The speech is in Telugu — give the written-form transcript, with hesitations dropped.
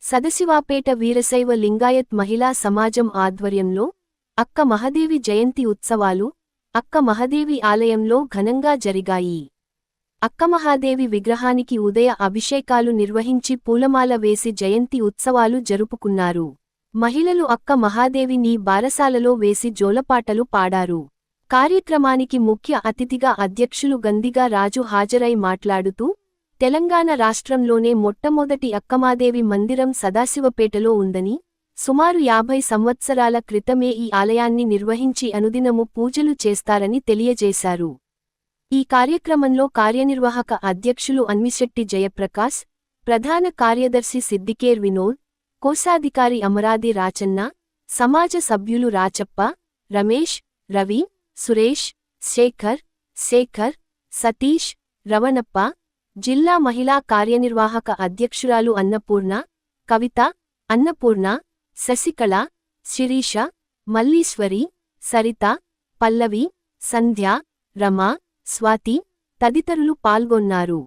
సదశివాపేట వీరశైవ లింగాయత్ మహిళా సమాజం ఆధ్వర్యంలో అక్క మహదేవి జయంతి ఉత్సవాలు అక్క మహదేవి ఆలయంలో ఘనంగా జరిగాయి. అక్క మహాదేవి విగ్రహానికి ఉదయ అభిషేకాలు నిర్వహించి పూలమాల వేసి జయంతి ఉత్సవాలు జరుపుకున్నారు. మహిళలు అక్క మహాదేవిని బారసాలలో వేసి జోలపాటలు పాడారు. కార్యక్రమానికి ముఖ్య అతిథిగా అధ్యక్షులు గందిగా రాజు హాజరై మాట్లాడుతూ, తెలంగాణ రాష్ట్రంలోనే మొట్టమొదటి అక్కమాదేవి మందిరం సదాశివపేటలో ఉందని, సుమారు 50 సంవత్సరాల క్రితమే ఈ ఆలయాన్ని నిర్వహించి అనుదినము పూజలు చేస్తారని తెలియజేశారు. ఈ కార్యక్రమంలో కార్యనిర్వాహక అధ్యక్షులు అన్విశెట్టి జయప్రకాశ్, ప్రధాన కార్యదర్శి సిద్దికేర్ వినోద్, కోశాధికారి అమరాది రాచన్న, సమాజ సభ్యులు రాచప్ప, రమేష్, రవి, సురేష్, శేఖర్, సతీష్, రవణప్ప, జిల్లా మహిళా కార్యనిర్వాహక అధ్యక్షురాలు అన్నపూర్ణ, కవిత, అన్నపూర్ణ, శశికళ, శిరీష, మల్లీశ్వరి, సరిత, పల్లవి, సంధ్య, రమ, స్వాతి తదితరులు పాల్గొన్నారు.